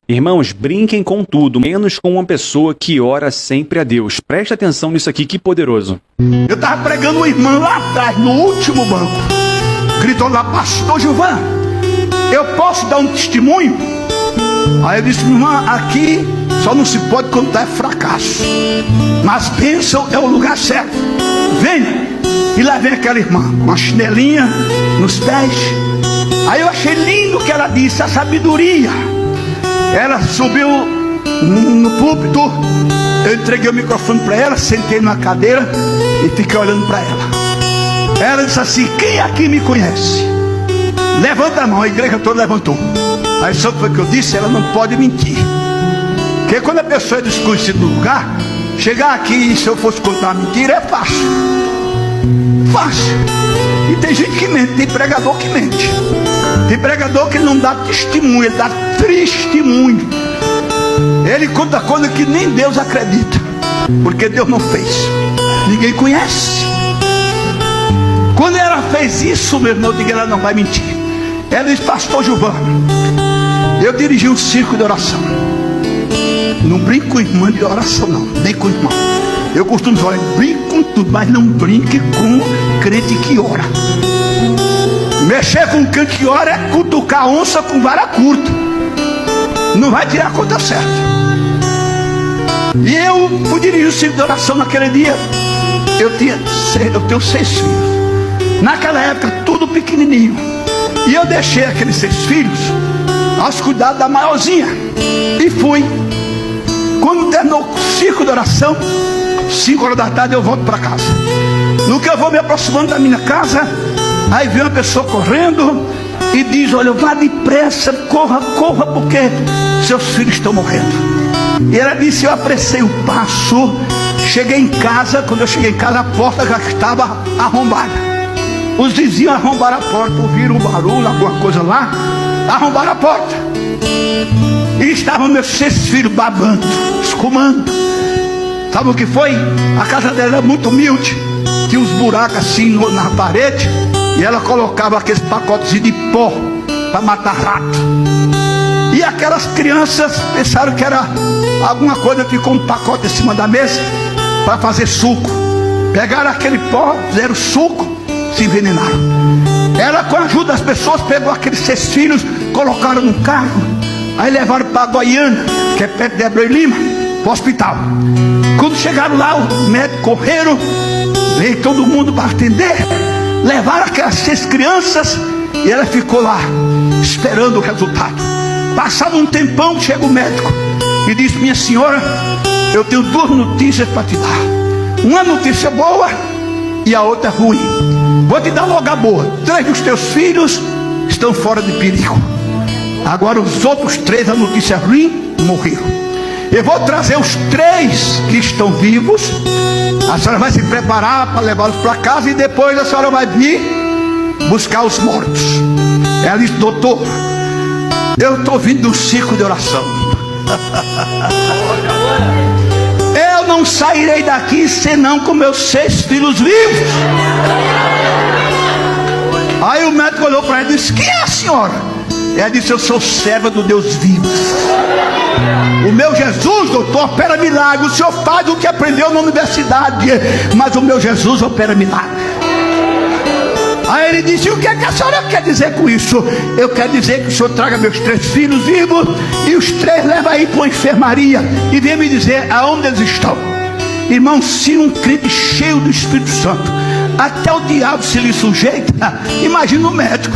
Irmãos, brinquem com tudo, menos com uma pessoa que ora sempre a Deus. Preste atenção nisso aqui, que poderoso. Eu estava pregando uma irmã lá atrás, no último banco. Gritou lá, pastor Gilvan, eu posso dar um testemunho? Aí eu disse, irmã, aqui só não se pode contar fracasso, mas bênção é o lugar certo. Venha. E lá vem aquela irmã, com uma chinelinha nos pés. Aí eu achei lindo o que ela disse, a sabedoria. Ela subiu no púlpito, eu entreguei o microfone para ela, sentei numa cadeira e fiquei olhando para ela. Ela disse assim, quem aqui me conhece? Levanta a mão, a igreja toda levantou. Aí só foi o que eu disse, ela não pode mentir. Porque quando a pessoa é desconhecida no lugar, chegar aqui, se eu fosse contar uma mentira, é fácil. Fácil. E tem gente que mente, tem pregador que mente. Tem pregador que não dá testemunho, ele dá testemunho. Ele conta coisa que nem Deus acredita, porque Deus não fez, ninguém conhece. Quando ela fez isso, meu irmão, eu digo, ela não vai mentir. Ela disse, pastor Gilvan, eu dirigi um circo de oração. Não brinco com irmã de oração não, nem com irmão. Eu costumo falar, brinque com tudo, mas não brinque com crente que ora. Mexer com crente que ora é cutucar onça com vara curta. Não vai tirar a conta certa. E eu fui dirigir o circo de oração naquele dia. Eu tenho 6 filhos. Naquela época, tudo pequenininho. E eu deixei aqueles 6 filhos aos cuidados da maiorzinha. E fui. Quando terminou o circo de oração, 5 horas da tarde eu volto para casa. No que eu vou me aproximando da minha casa, aí vem uma pessoa correndo e diz, olha, vá depressa, corra, corra, porque seus filhos estão morrendo. E ela disse, eu apressei o passo, cheguei em casa, quando eu cheguei em casa a porta já estava arrombada. Os vizinhos arrombaram a porta, ouviram um barulho, alguma coisa lá, arrombaram a porta. E estavam meus 6 filhos babando, escumando. Sabe o que foi? A casa dela era muito humilde, tinha uns buracos assim na parede, e ela colocava aqueles pacotes de pó para matar rato. E aquelas crianças pensaram que era alguma coisa, ficou um pacote em cima da mesa para fazer suco. Pegaram aquele pó, fizeram suco, se envenenaram. Ela, com a ajuda das pessoas, pegou aqueles 6 filhos, colocaram num carro, aí levaram para a Goiânia, que é perto de Abreu Lima, para o hospital. Quando chegaram lá, os médicos correram, veio todo mundo para atender, levaram aquelas 6 crianças e ela ficou lá, esperando o resultado. Passado um tempão, chega o médico e diz, minha senhora, eu tenho 2 notícias para te dar. Uma notícia boa e a outra ruim. Vou te dar logo a boa. 3 dos teus filhos estão fora de perigo. Agora os outros 3, a notícia ruim, morreram. Eu vou trazer os 3 que estão vivos. A senhora vai se preparar para levá-los para casa e depois a senhora vai vir buscar os mortos. Ela disse, doutor, eu estou vindo do circo de oração. Eu não sairei daqui senão com meus 6 filhos vivos. Aí o médico olhou para ela e disse, quem é a senhora? Ela disse, eu sou serva do Deus vivo. O meu Jesus, doutor, opera milagre. O senhor faz o que aprendeu na universidade, mas o meu Jesus opera milagre. Aí ele disse, o que é que a senhora quer dizer com isso? Eu quero dizer que o senhor traga meus 3 filhos vivos e os 3 leva aí para uma enfermaria e venha me dizer aonde eles estão. Irmão, se um crente cheio do Espírito Santo, até o diabo se lhe sujeita, imagina o médico.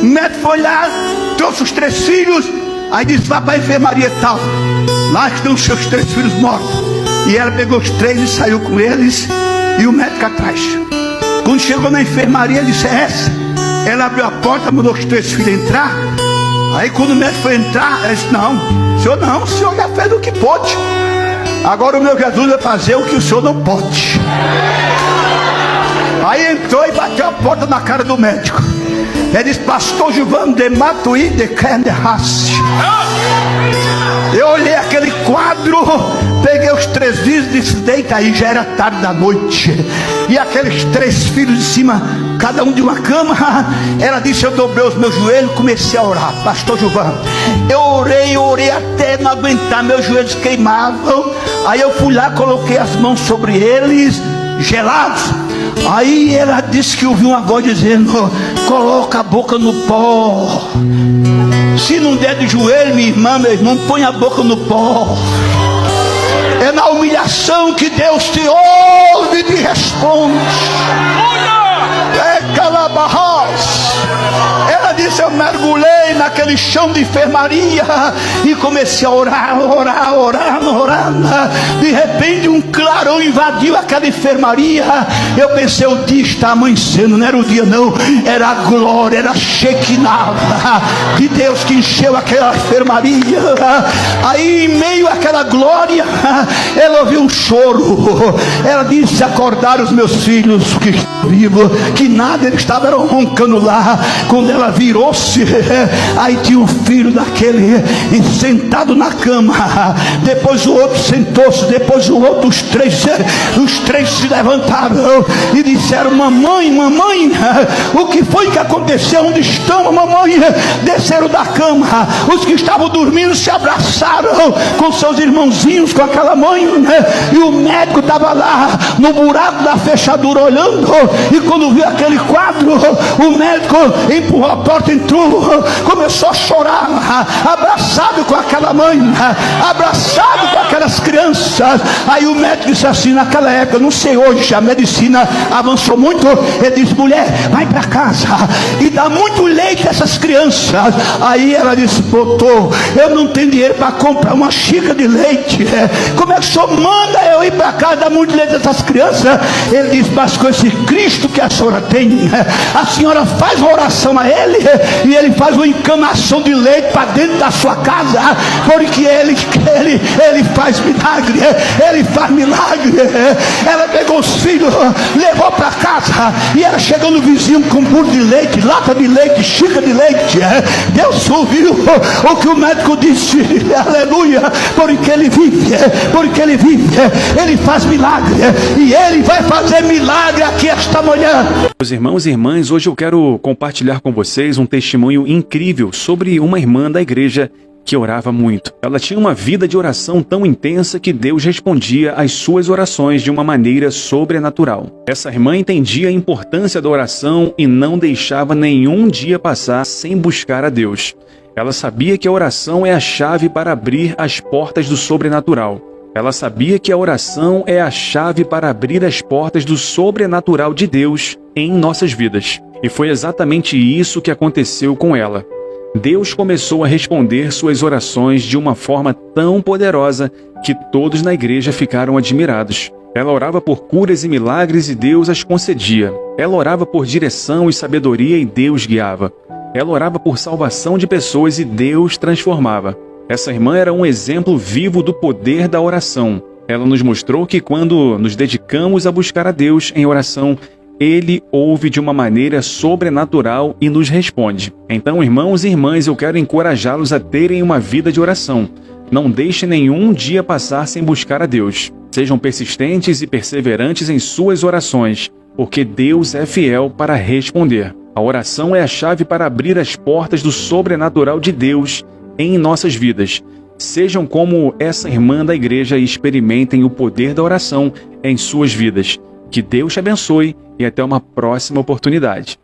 O médico foi lá, trouxe os 3 filhos, aí disse, vá para a enfermaria tal, lá estão os seus 3 filhos mortos. E ela pegou os 3 e saiu com eles, e o médico atrás. Quando chegou na enfermaria, disse, é essa? Ela abriu a porta, mandou os 3 filhos entrar. Aí quando o médico foi entrar, ela disse, não, o senhor já fez o que pôde. Agora o meu Jesus vai fazer o que o senhor não pode. Aí entrou e bateu a porta na cara do médico. Ele disse, pastor Gilvan de Matuí de Canderrace. Eu olhei aquele quadro, peguei os 3 filhos e disse: deita aí, já era tarde da noite. E aqueles 3 filhos de cima, cada um de uma cama. Ela disse: eu dobrei os meus joelhos, comecei a orar. Pastor Gilvan, eu orei até não aguentar, meus joelhos queimavam. Aí eu fui lá, coloquei as mãos sobre eles, gelados. Aí ela disse que ouviu uma voz dizendo: coloca a boca no pó. Se não der de joelho, minha irmã, meu irmão, põe a boca no pó. É na humilhação que Deus te ouve e te responde. É Calabarras. Ela disse: eu mergulhei naquele chão de enfermaria e comecei a orar. De repente um clarão invadiu aquela enfermaria. Eu pensei: o dia está amanhecendo. Não era o dia não, era a glória, era a Shekinah de Deus que encheu aquela enfermaria. Aí em meio àquela glória, ela ouviu um choro. Ela disse: acordaram os meus filhos que estão vivos, que nada, eles estavam roncando lá. Quando ela virou-se, aí tinha um filho daquele sentado na cama. Depois o outro sentou-se, depois o outro, os três se levantaram e disseram: mamãe, o que foi que aconteceu? Onde estão, mamãe? Desceram da cama. Os que estavam dormindo se abraçaram com seus irmãozinhos, com aquela mãe, e o médico estava lá no buraco da fechadura olhando. E quando viu aquele quadro, o médico empurrou a porta, entrou, começou a chorar, abraçado com aquela mãe, abraçado com aquelas crianças. Aí o médico disse assim, naquela época, não sei hoje, a medicina avançou muito, ele disse: mulher, vai para casa e dá muito leite a essas crianças. Aí ela disse: doutor, eu não tenho dinheiro para comprar uma xícara de leite. Como é que o senhor manda eu ir para casa dar muito leite a essas crianças? Ele disse: mas com esse Cristo que a senhora tem, a senhora faz uma oração a ele e ele faz uma encanação de leite para dentro da sua casa, porque ele faz milagre, ele faz milagre. Ela pegou os filhos, levou para casa, e ela chegou no vizinho com burro de leite, lata de leite, xícara de leite. Deus ouviu o que o médico disse, aleluia, porque ele vive, ele faz milagre, e ele vai fazer milagre aqui esta manhã. Meus irmãos e irmãs, hoje eu quero compartilhar com vocês um testemunho incrível sobre uma irmã da igreja que orava muito. Ela tinha uma vida de oração tão intensa que Deus respondia às suas orações de uma maneira sobrenatural. Essa irmã entendia a importância da oração e não deixava nenhum dia passar sem buscar a Deus. Ela sabia que a oração é a chave para abrir as portas do sobrenatural. Ela sabia que a oração é a chave para abrir as portas do sobrenatural de Deus em nossas vidas. E foi exatamente isso que aconteceu com ela. Deus começou a responder suas orações de uma forma tão poderosa que todos na igreja ficaram admirados. Ela orava por curas e milagres e Deus as concedia. Ela orava por direção e sabedoria e Deus guiava. Ela orava por salvação de pessoas e Deus transformava. Essa irmã era um exemplo vivo do poder da oração. Ela nos mostrou que quando nos dedicamos a buscar a Deus em oração, Ele ouve de uma maneira sobrenatural e nos responde. Então, irmãos e irmãs, eu quero encorajá-los a terem uma vida de oração. Não deixem nenhum dia passar sem buscar a Deus. Sejam persistentes e perseverantes em suas orações, porque Deus é fiel para responder. A oração é a chave para abrir as portas do sobrenatural de Deus em nossas vidas. Sejam como essa irmã da igreja e experimentem o poder da oração em suas vidas. Que Deus te abençoe e até uma próxima oportunidade.